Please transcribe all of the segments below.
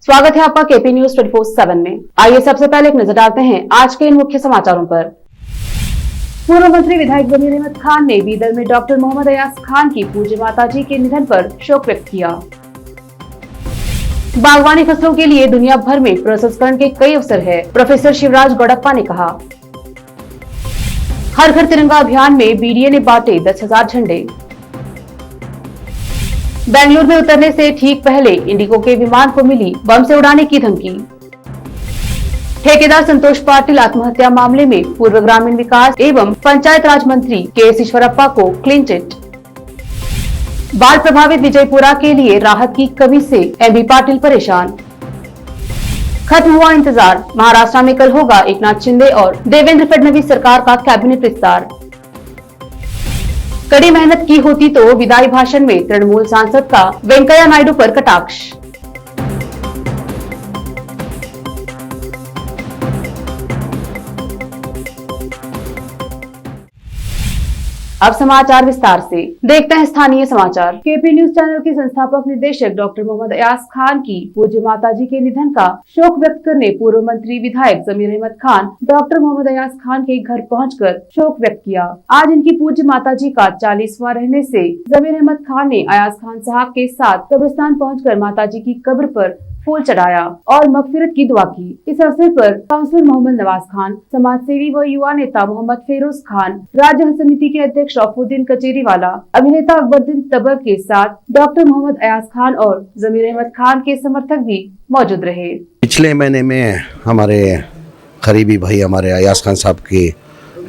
स्वागत है आपका केपी न्यूज 24/7 में। आइए सबसे पहले एक नजर डालते हैं आज के इन मुख्य समाचारों पर। पूर्व मंत्री विधायक जमीर अहमद खान ने बीदर में डॉक्टर मोहम्मद अयाज खान की पूज्य माताजी के निधन पर शोक व्यक्त किया। बागवानी फसलों के लिए दुनिया भर में प्रसंस्करण के कई अवसर है, प्रोफेसर शिवराज गौड़प्पा ने कहा। हर घर तिरंगा अभियान में बीडीए ने बांटे 10,000 झंडे। बेंगलुरु में उतरने से ठीक पहले इंडिगो के विमान को मिली बम से उड़ाने की धमकी। ठेकेदार संतोष पाटिल आत्महत्या मामले में पूर्व ग्रामीण विकास एवं पंचायत राज मंत्री के ईश्वरप्पा को क्लीन चिट। बाढ़ प्रभावित विजयपुरा के लिए राहत की कमी से एमबी पाटिल परेशान। खत्म हुआ इंतजार, महाराष्ट्र में कल होगा एकनाथ शिंदे और देवेंद्र फडणवीस सरकार का कैबिनेट विस्तार। कड़ी मेहनत की होती तो विदाई भाषण में तृणमूल सांसद का वेंकैया नायडू पर कटाक्ष। अब समाचार विस्तार से देखते हैं स्थानीय समाचार। केपी न्यूज चैनल के संस्थापक निदेशक डॉक्टर मोहम्मद अयाज खान की पूज्य माताजी के निधन का शोक व्यक्त करने पूर्व मंत्री विधायक जमीर अहमद खान डॉक्टर मोहम्मद अयाज खान के घर पहुंचकर शोक व्यक्त किया। आज इनकी पूज्य माताजी का 40वां रहने से जमीर अहमद खान ने अयाज खान साहब के साथ कब्रिस्तान पहुंचकर माताजी की कब्र पर फूल चढ़ाया और मगफिरत की दुआ की। इस अवसर पर काउंसिलर मोहम्मद नवाज खान, समाज सेवी व युवा नेता मोहम्मद फेरोज खान, राज्य हज समिति के अध्यक्ष रफुद्दीन कचेरीवाला, अभिनेता अकबरुद्दीन तब्बग के साथ डॉक्टर मोहम्मद अयाज खान और जमीर अहमद खान के समर्थक भी मौजूद रहे। पिछले महीने में हमारे करीबी भाई हमारे अयाज खान साहब की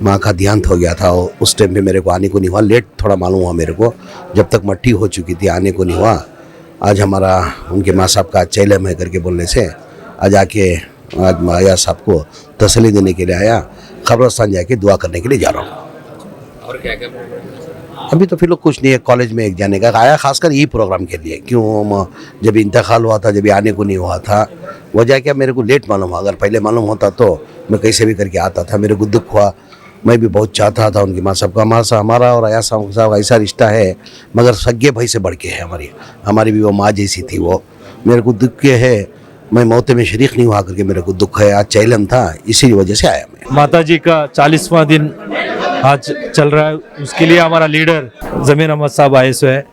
माँ का देहांत हो गया था। उस टाइम पे मेरे को आने को नहीं हुआ, लेट थोड़ा मालूम हुआ मेरे को, जब तक मट्टी हो चुकी थी आने को नहीं हुआ। आज हमारा उनके माँ साहब का चैलम है करके बोलने से आज आके आज अयाज साहब को तसल्ली देने के लिए आया, कब्रिस्तान जाके दुआ करने के लिए जा रहा हूँ। और क्या क्या अभी तो फिर लोग कुछ नहीं है, कॉलेज में एक जाने का आया, खासकर यही प्रोग्राम के लिए। क्यों जब इंतकाल हुआ था, जब आने को नहीं हुआ था, वजह क्या मेरे को लेट मालूम हुआ। अगर पहले मालूम होता तो मैं कैसे भी करके आता था। मेरे को दुख हुआ, मैं भी बहुत चाहता था उनकी माँ साहब का। हमारा और अयाज साहब ऐसा रिश्ता है, मगर सगे भाई से बढ़ के है। हमारी भी वो माँ जैसी थी। वो मेरे को दुख है, मैं मौत में शरीक नहीं हुआ करके मेरे को दुख है। आज चैलम था, इसी वजह से आया मैं। माता जी का 40वां दिन आज चल रहा है, उसके लिए हमारा लीडर जमीर अहमद साहब आए हुए है।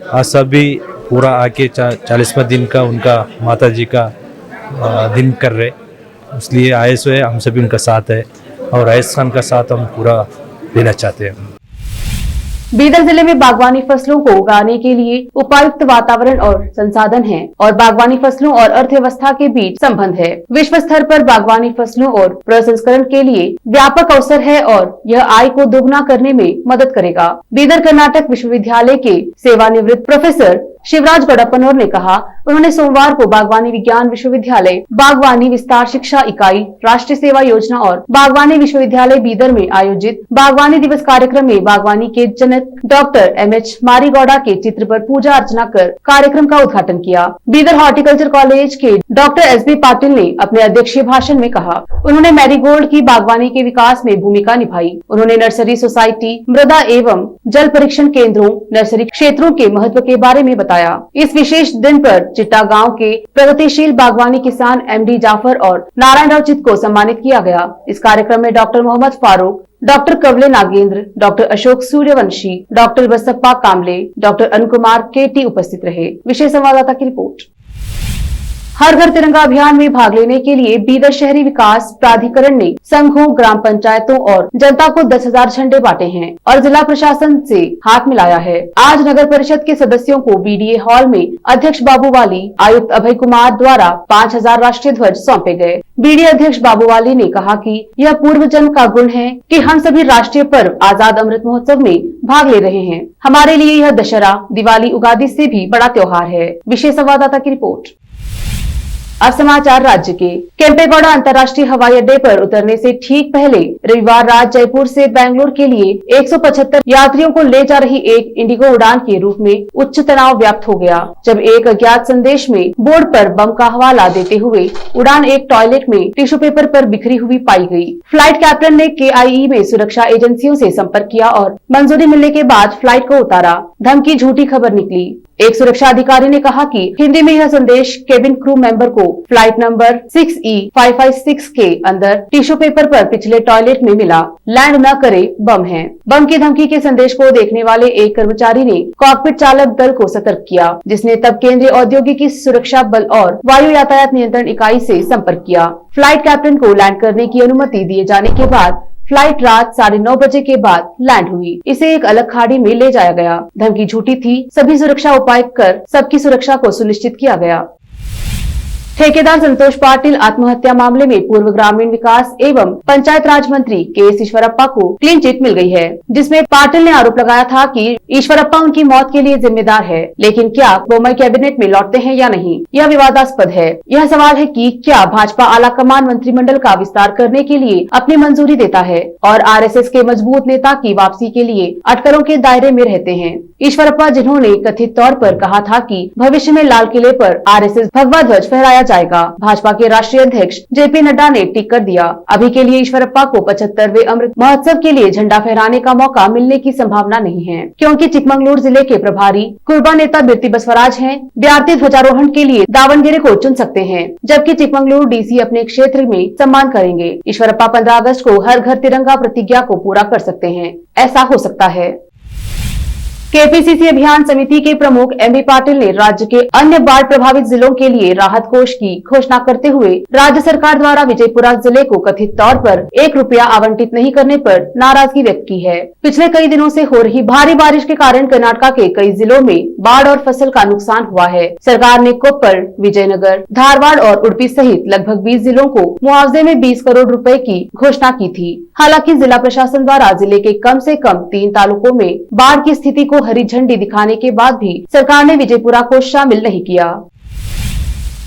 आज सब भी पूरा आके 40वां दिन का उनका माता जी का दिन कर रहे, इसलिए आए हुए हम सभी उनका साथ है और अयाज खान का साथ हम पूरा देना चाहते हैं। बीदर जिले में बागवानी फसलों को उगाने के लिए उपयुक्त वातावरण और संसाधन हैं और बागवानी फसलों और अर्थव्यवस्था के बीच संबंध है। विश्व स्तर पर बागवानी फसलों और प्रसंस्करण के लिए व्यापक अवसर है और यह आय को दोगुना करने में मदद करेगा। बीदर कर्नाटक विश्वविद्यालय के सेवानिवृत्त प्रोफेसर शिवराज गौड़प्पा ने कहा। उन्होंने सोमवार को बागवानी विज्ञान विश्वविद्यालय, बागवानी विस्तार शिक्षा इकाई, राष्ट्रीय सेवा योजना और बागवानी विश्वविद्यालय बीदर में आयोजित बागवानी दिवस कार्यक्रम में बागवानी के जनक डॉक्टर MH मारीगौड़ा के चित्र पर पूजा अर्चना कर कार्यक्रम का उद्घाटन किया। बीदर हॉर्टिकल्चर कॉलेज के डॉक्टर SB पाटिल ने अपने अध्यक्षीय भाषण में कहा। उन्होंने मैरीगोल्ड की बागवानी के विकास में भूमिका निभाई। उन्होंने नर्सरी सोसाइटी, मृदा एवं जल परीक्षण केंद्रों, नर्सरी क्षेत्रों के महत्व के बारे में बताया। इस विशेष दिन पर चिट्टा गांव के प्रगतिशील बागवानी किसान MD जाफर और नारायण राव चित को सम्मानित किया गया। इस कार्यक्रम में डॉक्टर मोहम्मद फारूक, डॉक्टर कवले नागेंद्र, डॉक्टर अशोक सूर्यवंशी, डॉक्टर बसप्पा कामले, डॉक्टर अनुकुमार KT उपस्थित रहे। विशेष संवाददाता की रिपोर्ट। हर घर तिरंगा अभियान में भाग लेने के लिए बीदर शहरी विकास प्राधिकरण ने संघों, ग्राम पंचायतों और जनता को 10,000 झंडे बांटे हैं और जिला प्रशासन से हाथ मिलाया है। आज नगर परिषद के सदस्यों को BDA हॉल में अध्यक्ष बाबूवाली, आयुक्त अभय कुमार द्वारा 5,000 राष्ट्रीय ध्वज सौंपे गए। BDA अध्यक्ष बाबूवाली ने कहा कि यह पूर्व जन्म का गुण है कि हम सभी राष्ट्रीय पर्व आजाद अमृत महोत्सव में भाग ले रहे हैं। हमारे लिए यह दशहरा, दिवाली, उगादी से भी बड़ा त्योहार है। विशेष संवाददाता की रिपोर्ट। अब समाचार राज्य के। केम्पेगौड़ा अंतर्राष्ट्रीय हवाई अड्डे पर उतरने से ठीक पहले रविवार रात जयपुर से बेंगलुरु के लिए 175 यात्रियों को ले जा रही एक इंडिगो उड़ान के रूप में उच्च तनाव व्याप्त हो गया, जब एक अज्ञात संदेश में बोर्ड पर बम का हवाला देते हुए उड़ान एक टॉयलेट में टिश्यू पेपर पर बिखरी हुई पाई गई। फ्लाइट कैप्टन ने KIE में सुरक्षा एजेंसियों से संपर्क किया और मंजूरी मिलने के बाद फ्लाइट को उतारा। धमकी झूठी खबर निकली। एक सुरक्षा अधिकारी ने कहा कि हिंदी में यह संदेश केबिन क्रू मेंबर को फ्लाइट नंबर 6E556 के अंदर टिश्यू पेपर पर पिछले टॉयलेट में मिला। लैंड न करे, बम है। बम की धमकी के संदेश को देखने वाले एक कर्मचारी ने कॉकपिट चालक दल को सतर्क किया, जिसने तब केंद्रीय औद्योगिकी सुरक्षा बल और वायु यातायात नियंत्रण इकाई से संपर्क किया। फ्लाइट कैप्टन को लैंड करने की अनुमति दिए जाने के बाद फ्लाइट रात 9:30 बजे के बाद लैंड हुई। इसे एक अलग खाड़ी में ले जाया गया। धमकी झूठी थी। सभी सुरक्षा उपाय कर सबकी सुरक्षा को सुनिश्चित किया गया। ठेकेदार संतोष पाटिल आत्महत्या मामले में पूर्व ग्रामीण विकास एवं पंचायत राज मंत्री के.एस. ईश्वरप्पा को क्लीन चिट मिल गई है, जिसमें पाटिल ने आरोप लगाया था कि ईश्वरप्पा उनकी मौत के लिए जिम्मेदार है। लेकिन क्या वो मई कैबिनेट में लौटते हैं या नहीं, यह विवादास्पद है। यह सवाल है कि क्या भाजपा आलाकमान मंत्रिमंडल का विस्तार करने के लिए अपनी मंजूरी देता है और आरएसएस के मजबूत नेता की वापसी के लिए अटकलों के दायरे में रहते हैं। ईश्वरप्पा, जिन्होंने कथित तौर पर कहा था कि भविष्य में लाल किले पर आरएसएस भगवा ध्वज फहराया जाएगा, भाजपा के राष्ट्रीय अध्यक्ष जेपी नड्डा ने टिक कर दिया। अभी के लिए ईश्वरप्पा को 75वें अमृत महोत्सव के लिए झंडा फहराने का मौका मिलने की संभावना नहीं है, क्योंकि चिकमंगलूर जिले के प्रभारी कुर्बा नेता बिरती बसवराज हैं। ब्यार्ती ध्वजारोहण के लिए दावणगेरे को चुन सकते हैं, जबकि चिकमंगलूर डीसी अपने क्षेत्र में सम्मान करेंगे। ईश्वरप्पा 15 अगस्त को हर घर तिरंगा प्रतिज्ञा को पूरा कर सकते हैं, ऐसा हो सकता है। केपीसीसी अभियान समिति के प्रमुख एमबी पाटिल ने राज्य के अन्य बाढ़ प्रभावित जिलों के लिए राहत कोष की घोषणा करते हुए राज्य सरकार द्वारा विजयपुरा जिले को कथित तौर पर 1 रुपया आवंटित नहीं करने पर नाराजगी व्यक्त की है। पिछले कई दिनों से हो रही भारी बारिश के कारण कर्नाटक के कई जिलों में बाढ़ और फसल का नुकसान हुआ है। सरकार ने कोप्पल, विजयनगर, धारवाड़ और उडुपी सहित लगभग 20 जिलों को मुआवजे में 20 करोड़ रुपए की घोषणा की थी। हालांकि जिला प्रशासन द्वारा जिले के कम से कम 3 तालुकों में बाढ़ की स्थिति को हरी झंडी दिखाने के बाद भी सरकार ने विजयपुरा को शामिल नहीं किया।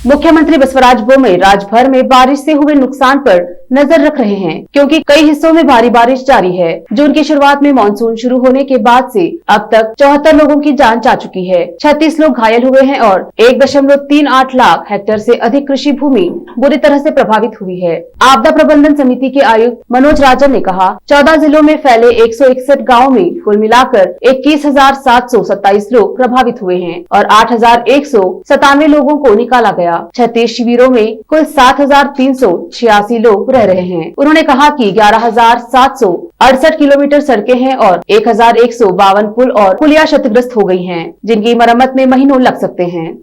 मुख्यमंत्री बसवराज बोम्मई राज्य भर में बारिश से हुए नुकसान पर नजर रख रहे हैं, क्योंकि कई हिस्सों में भारी बारिश जारी है। जून की शुरुआत में मानसून शुरू होने के बाद से अब तक 74 लोगों की जान जा चुकी है। 36 लोग घायल हुए हैं और 1.38 लाख हेक्टेयर से अधिक कृषि भूमि बुरी तरह से प्रभावित हुई है। आपदा प्रबंधन समिति के आयुक्त मनोज राजन ने कहा, 14 जिलों में फैले 161 गाँव में कुल मिलाकर 21,727 लोग प्रभावित हुए हैं और 8,197 लोगों को निकाला गया। 36 शिविरों में कुल 7,386 लोग रह रहे हैं। उन्होंने कहा कि 11,768 किलोमीटर सड़कें हैं और 1,152 पुल और पुलिया क्षतिग्रस्त हो गई हैं, जिनकी मरम्मत में महीनों लग सकते हैं।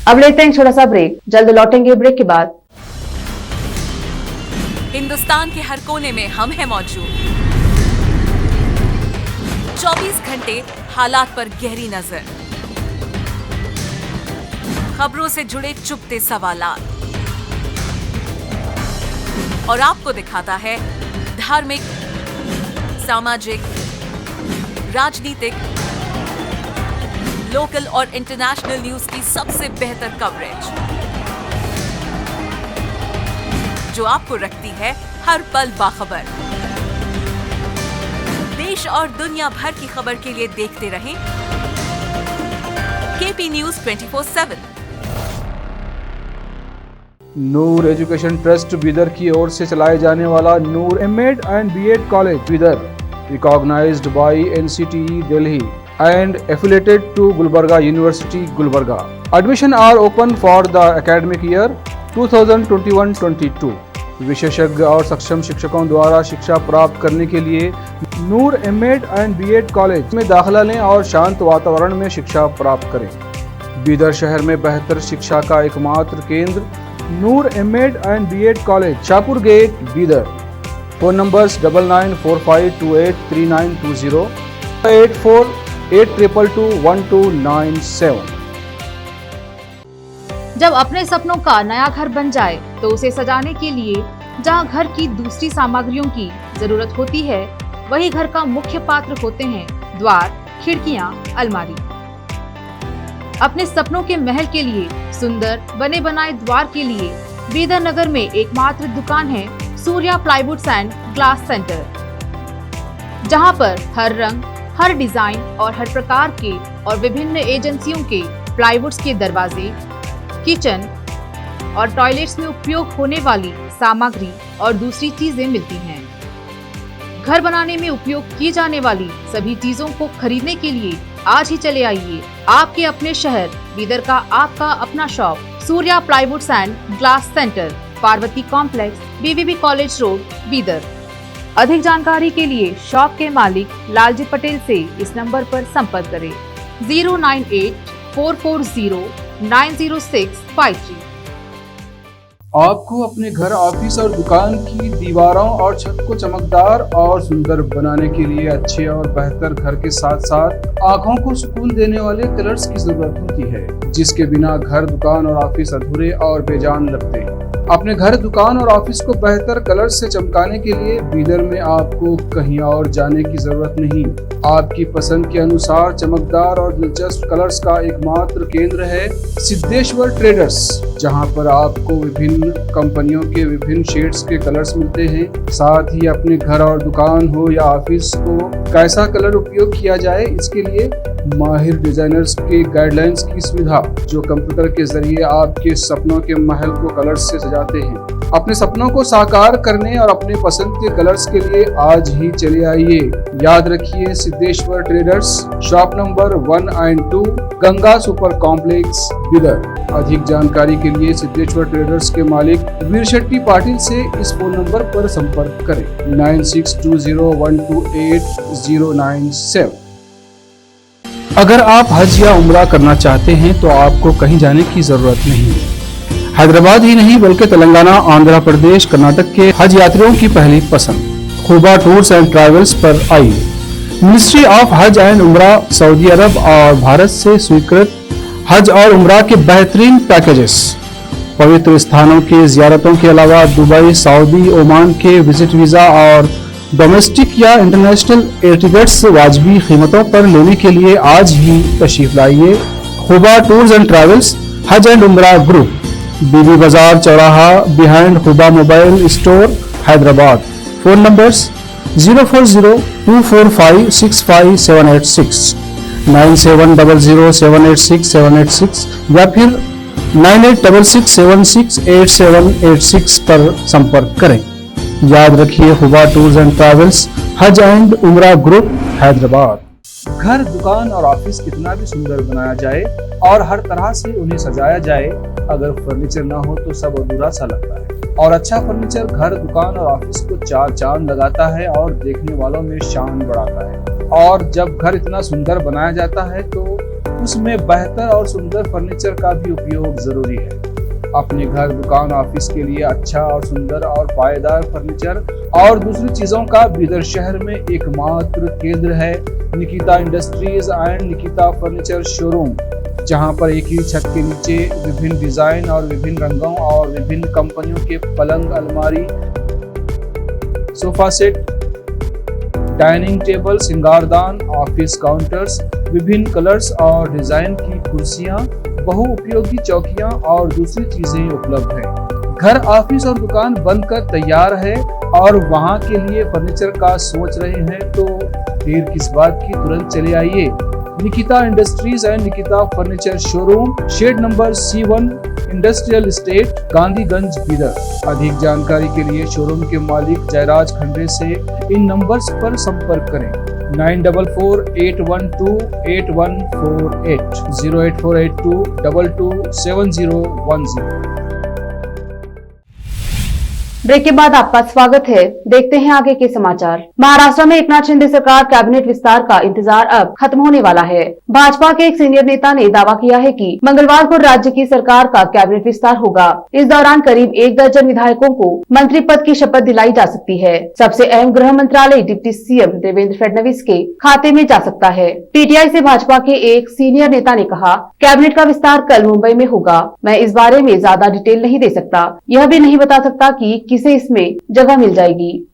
अब लेते हैं छोटा सा ब्रेक, जल्द लौटेंगे ब्रेक के बाद। हिंदुस्तान के हर कोने में हम हैं मौजूद। 24 घंटे हालात पर गहरी नजर, खबरों से जुड़े चुपते सवालात और आपको दिखाता है धार्मिक, सामाजिक, राजनीतिक, लोकल और इंटरनेशनल न्यूज की सबसे बेहतर कवरेज, जो आपको रखती है हर पल बाखबर। देश और दुनिया भर की खबर के लिए देखते रहें KP news 24/7। Noor education trust Bidar की ओर से चलाए जाने वाला Noor MEd and BEd college Bidar, recognised by NCTE Delhi and affiliated to Gulbarga University, Gulbarga. Admission are open for the academic year 2021-22. विशेषज्ञ और सक्षम शिक्षकों द्वारा शिक्षा प्राप्त करने के लिए नूर एमएड एंड बीएड कॉलेज में दाखिला लें और शांत वातावरण में शिक्षा प्राप्त करें। बीदर शहर में बेहतर शिक्षा का एकमात्र केंद्र Noor MEd and BEd college, Shahpur gate, Bidar. Phone numbers 9945283920, 8482221297। जब अपने सपनों का नया घर बन जाए तो उसे सजाने के लिए जहां घर की दूसरी सामग्रियों की जरूरत होती है, वही घर का मुख्य पात्र होते हैं द्वार, खिड़कियां, अलमारी। अपने सपनों के महल के लिए सुंदर बने बनाए द्वार के लिए बीदर नगर में एकमात्र दुकान है Surya plywoods and glass centre, जहां पर हर रंग, हर डिजाइन और हर प्रकार के और विभिन्न एजेंसियों के प्लाईवुड्स के दरवाजे, किचन और टॉयलेट्स में उपयोग होने वाली सामग्री और दूसरी चीजें मिलती हैं। घर बनाने में उपयोग की जाने वाली सभी चीजों को खरीदने के लिए आज ही चले आइए आपके अपने शहर बीदर का आपका अपना shop Surya plywoods and glass centre, Parvati complex, BVB college road, Bidar. अधिक जानकारी के लिए शॉप के मालिक लालजी पटेल से इस नंबर पर संपर्क करें 09844090653। आपको अपने घर, ऑफिस और दुकान की दीवारों और छत को चमकदार और सुंदर बनाने के लिए अच्छे और बेहतर घर के साथ साथ आंखों को सुकून देने वाले कलर्स की जरूरत होती है, जिसके बिना घर, दुकान और ऑफिस अधूरे और बेजान लगते हैं। अपने घर, दुकान और ऑफिस को बेहतर कलर से चमकाने के लिए बीदर में आपको कहीं और जाने की जरूरत नहीं। आपकी पसंद के अनुसार चमकदार और दिलचस्प कलर्स का एकमात्र केंद्र है सिद्धेश्वर ट्रेडर्स, जहां पर आपको विभिन्न कंपनियों के विभिन्न शेड्स के कलर्स मिलते हैं। साथ ही अपने घर और दुकान हो या ऑफिस को कैसा कलर उपयोग किया जाए, इसके लिए माहिर डिजाइनर्स के गाइडलाइंस की सुविधा, जो कंप्यूटर के जरिए आपके सपनों के महल को कलर्स से सजाते हैं। अपने सपनों को साकार करने और अपने पसंद के कलर्स के लिए आज ही चले आइए। याद रखिए, सिद्धेश्वर ट्रेडर्स, शॉप नंबर 1 और 2, गंगा सुपर कॉम्प्लेक्स, बीदर। अधिक जानकारी के लिए सिद्धेश्वर ट्रेडर्स के मालिक वीर शेट्टी पाटिल से इस फोन नंबर पर संपर्क करें 9620128097। अगर आप हज या उम्रा करना चाहते हैं तो आपको कहीं जाने की जरूरत नहीं है। हैदराबाद ही नहीं बल्कि तेलंगाना, आंध्र प्रदेश, कर्नाटक के हज यात्रियों की पहली पसंद खुबा टूर्स एंड ट्रैवल्स पर आइए। मिनिस्ट्री ऑफ हज एंड उम्रा, सऊदी अरब और भारत से स्वीकृत हज और उम्रा के बेहतरीन पैकेजेस, पवित्र स्थानों के जियारतों के अलावा दुबई, सऊदी, ओमान के विजिट वीजा और डोमेस्टिक या इंटरनेशनल एयर टिकट्स वाजबी कीमतों पर लेने के लिए आज ही तशरीफ लाइए। खुबा टूर्स एंड ट्रैवल्स, हज एंड उम्रा ग्रुप, बीबी बाजार चौराहा, behind Khuba mobile store, Hyderabad. Phone numbers 04024565786, 9700786786 या फिर 9866768786 पर संपर्क करें। याद रखिए, खुबा टूर्स एंड ट्रैवल्स, हज एंड उम्रा ग्रुप, हैदराबाद। घर, दुकान और ऑफिस कितना भी सुंदर बनाया जाए और हर तरह से उन्हें सजाया जाए, अगर फर्नीचर ना हो तो सब अधूरा सा लगता है। और अच्छा फर्नीचर घर, दुकान और ऑफिस को चार चांद लगाता है और देखने वालों में शान बढ़ाता है। और जब घर इतना सुंदर बनाया जाता है तो उसमें बेहतर और सुंदर फर्नीचर का भी उपयोग जरूरी है। अपने घर, दुकान, ऑफिस के लिए अच्छा और सुंदर और पायदार फर्नीचर और दूसरी चीजों का बीदर शहर में एकमात्र केंद्र है Nikita industries and Nikita furniture showroom, जहां पर एक ही छत के नीचे विभिन्न डिजाइन और विभिन्न रंगों और विभिन्न कंपनियों के पलंग, अलमारी, सोफा सेट, डाइनिंग टेबल, सिंगारदान, ऑफिस काउंटर्स, विभिन्न कलर्स और डिजाइन की कुर्सियां, बहुउपयोगी चौकियां और दूसरी चीजें उपलब्ध हैं। घर, ऑफिस और दुकान बनकर तैयार है और वहां के लिए फर्नीचर का सोच रहे हैं तो देर किस बात की, तुरंत चले आइए। Nikita industries and Nikita furniture showroom, shed number C1, industrial estate, Gandhiganj, Bidar. अधिक जानकारी के लिए शोरूम के मालिक जयराज खंडे से इन नंबर्स पर संपर्क करें 9448128148, 08482227010। ब्रेक के बाद आपका स्वागत है। देखते हैं आगे के समाचार। महाराष्ट्र में एकनाथ शिंदे सरकार कैबिनेट विस्तार का इंतजार अब खत्म होने वाला है। भाजपा के एक सीनियर नेता ने दावा किया है कि मंगलवार को राज्य की सरकार का कैबिनेट विस्तार होगा। इस दौरान करीब 1 दर्जन विधायकों को मंत्री पद की शपथ दिलाई जा सकती है। सबसे अहम गृह मंत्रालय डिप्टी सीएम देवेंद्र फडणवीस के खाते में जा सकता है। पीटीआई से भाजपा के एक सीनियर नेता ने कहा, कैबिनेट का विस्तार कल मुंबई में होगा। मैं इस बारे में ज्यादा डिटेल नहीं दे सकता। यह भी नहीं बता सकता कि किसे इसमें जगह मिल जाएगी।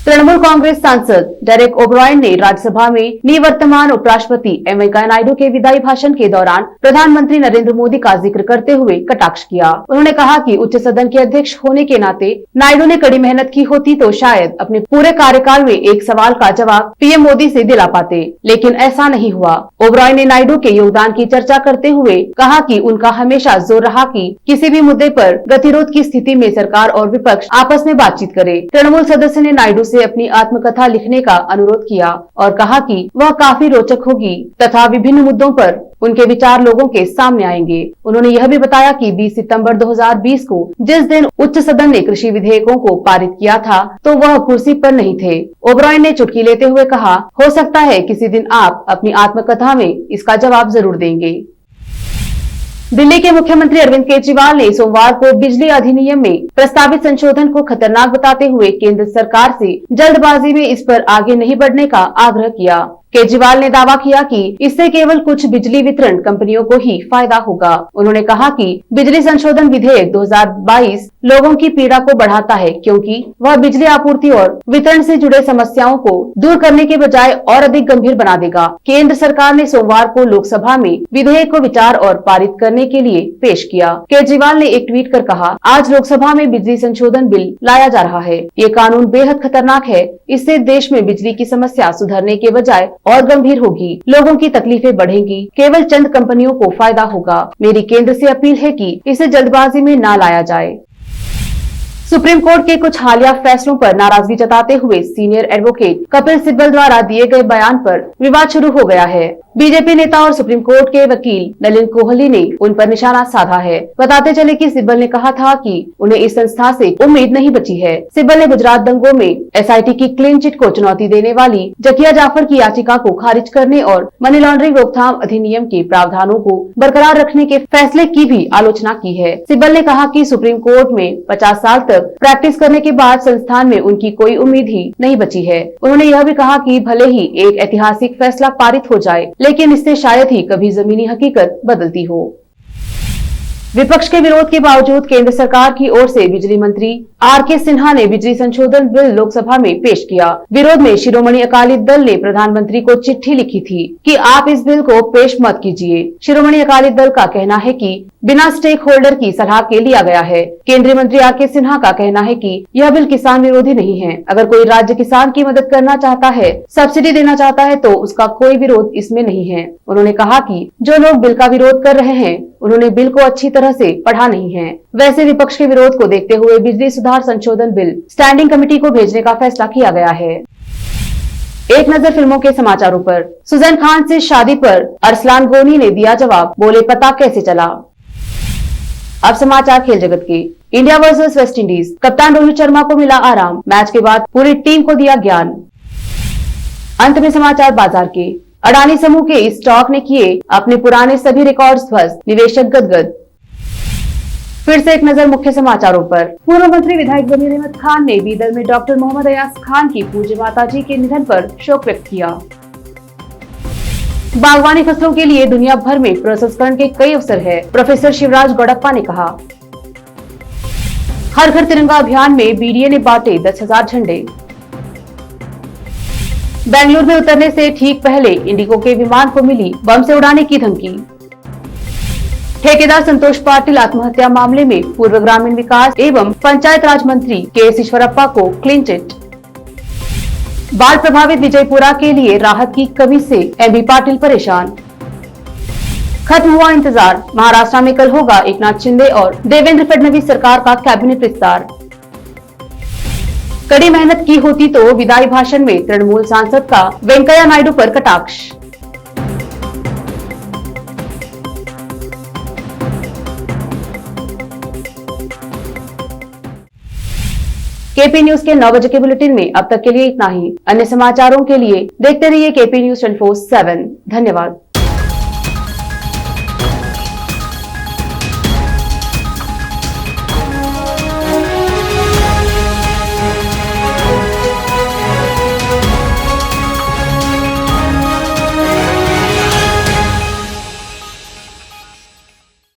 तृणमूल कांग्रेस सांसद डेरेक ओब्रायन ने राज्यसभा में निवर्तमान उपराष्ट्रपति एम वेंकैया नायडू के विदाई भाषण के दौरान प्रधानमंत्री नरेंद्र मोदी का जिक्र करते हुए कटाक्ष किया। उन्होंने कहा कि उच्च सदन के अध्यक्ष होने के नाते नायडू ने कड़ी मेहनत की होती तो शायद अपने पूरे कार्यकाल में एक सवाल का जवाब पीएम मोदी से दिला पाते, लेकिन ऐसा नहीं हुआ। ओब्रायन ने नायडू के योगदान की चर्चा करते हुए कहा कि उनका हमेशा जोर रहा कि किसी भी मुद्दे पर गतिरोध की स्थिति में सरकार और विपक्ष आपस में बातचीत करे। तृणमूल सदस्य ने नायडू से उनसे अपनी आत्मकथा लिखने का अनुरोध किया और कहा कि वह काफी रोचक होगी तथा विभिन्न मुद्दों पर उनके विचार लोगों के सामने आएंगे। उन्होंने यह भी बताया कि 20 सितंबर 2020 को जिस दिन उच्च सदन ने कृषि विधेयकों को पारित किया था तो वह कुर्सी पर नहीं थे। ओबरॉय ने चुटकी लेते हुए कहा, हो सकता है किसी दिन आप अपनी आत्मकथा में इसका जवाब जरूर देंगे। दिल्ली के मुख्यमंत्री अरविंद केजरीवाल ने सोमवार को बिजली अधिनियम में प्रस्तावित संशोधन को खतरनाक बताते हुए केंद्र सरकार से जल्दबाजी में इस पर आगे नहीं बढ़ने का आग्रह किया। केजरीवाल ने दावा किया कि इससे केवल कुछ बिजली वितरण कंपनियों को ही फायदा होगा। उन्होंने कहा कि बिजली संशोधन विधेयक 2022 लोगों की पीड़ा को बढ़ाता है क्योंकि वह बिजली आपूर्ति और वितरण से जुड़े समस्याओं को दूर करने के बजाय और अधिक गंभीर बना देगा। केंद्र सरकार ने सोमवार को लोकसभा में विधेयक को विचार और पारित करने के लिए पेश किया। केजरीवाल ने एक ट्वीट कर कहा, आज लोकसभा में बिजली संशोधन बिल लाया जा रहा है। ये कानून बेहद खतरनाक है। इससे देश में बिजली की समस्या सुधरने के बजाय और गंभीर होगी, लोगों की तकलीफें बढ़ेंगी, केवल चंद कंपनियों को फायदा होगा। मेरी केंद्र से अपील है कि इसे जल्दबाजी में न लाया जाए। सुप्रीम कोर्ट के कुछ हालिया फैसलों पर नाराजगी जताते हुए सीनियर एडवोकेट कपिल सिब्बल द्वारा दिए गए बयान पर विवाद शुरू हो गया है। बीजेपी नेता और सुप्रीम कोर्ट के वकील नलिन कोहली ने उन पर निशाना साधा है। बताते चले कि सिब्बल ने कहा था कि उन्हें इस संस्था से उम्मीद नहीं बची है। सिब्बल ने गुजरात दंगों में एसआईटी की क्लीन चिट को चुनौती देने वाली जकिया जाफर की याचिका को खारिज करने और मनी लॉन्ड्रिंग रोकथाम अधिनियम के प्रावधानों को बरकरार रखने के फैसले की भी आलोचना की है। सिब्बल ने कहा कि सुप्रीम कोर्ट में 50 साल तक प्रैक्टिस करने के बाद संस्थान में उनकी कोई उम्मीद ही नहीं बची है। उन्होंने यह भी कहा कि भले ही एक ऐतिहासिक फैसला पारित हो जाए, लेकिन इससे शायद ही कभी जमीनी हकीकत बदलती हो। विपक्ष के विरोध के बावजूद केंद्र सरकार की ओर से बिजली मंत्री आर.के. सिन्हा ने बिजली संशोधन बिल लोकसभा में पेश किया। विरोध में शिरोमणि अकाली दल ने प्रधानमंत्री को चिट्ठी लिखी थी कि आप इस बिल को पेश मत कीजिए। शिरोमणि अकाली दल का कहना है कि बिना स्टेक होल्डर की सलाह के लिया गया है। केंद्रीय मंत्री आर.के. सिन्हा का कहना है कि यह बिल किसान विरोधी नहीं है। अगर कोई राज्य किसान की मदद करना चाहता है, सब्सिडी देना चाहता है तो उसका कोई विरोध इसमें नहीं है। उन्होंने कहा कि जो लोग बिल का विरोध कर रहे हैं उन्होंने बिल को अच्छी तरह से पढ़ा नहीं है। वैसे विपक्ष के विरोध को देखते हुए बिजली सुधार संशोधन बिल स्टैंडिंग कमेटी को भेजने का फैसला किया गया है। एक नजर फिल्मों के समाचारों पर। सुजैन खान से शादी पर अरसलान गोनी ने दिया जवाब, बोले पता कैसे चला। अब समाचार खेल जगत के। इंडिया वर्सेस वेस्ट इंडीज, कप्तान रोहित शर्मा को मिला आराम। मैच के बाद पूरी टीम को दिया ज्ञान। अंत में समाचार बाजार के। अडानी समूह के इस स्टॉक ने किए अपने पुराने सभी रिकॉर्ड ध्वस्त, निवेशक गदगद। फिर से एक नजर मुख्य समाचारों पर। पूर्व मंत्री विधायक जमीर अहमद खान ने बीदर में डॉक्टर मोहम्मद अयाज खान की पूज्य माताजी के निधन पर शोक व्यक्त किया। बागवानी फसलों के लिए दुनिया भर में प्रसंस्करण के कई अवसर है, प्रोफेसर शिवराज गौड़प्पा ने कहा। हर घर तिरंगा अभियान में बीडीए ने बांटे 10,000 झंडे। बेंगलुरु में उतरने से ठीक पहले इंडिगो के विमान को मिली बम से उड़ाने की धमकी। ठेकेदार संतोष पाटिल आत्महत्या मामले में पूर्व ग्रामीण विकास एवं पंचायत राज मंत्री के.एस. ईश्वरप्पा को क्लीन चिट। बाढ़ प्रभावित विजयपुरा के लिए राहत की कमी से एमबी पाटिल परेशान। खत्म हुआ इंतजार, महाराष्ट्र में कल होगा एकनाथ शिंदे और देवेंद्र फडणवीस सरकार का कैबिनेट विस्तार। कड़ी मेहनत की होती तो विदाई भाषण में तृणमूल सांसद का वेंकैया नायडू पर कटाक्ष। केपी न्यूज के 9 बजे के बुलेटिन में अब तक के लिए इतना ही। अन्य समाचारों के लिए देखते रहिए केपी न्यूज 24/7। धन्यवाद।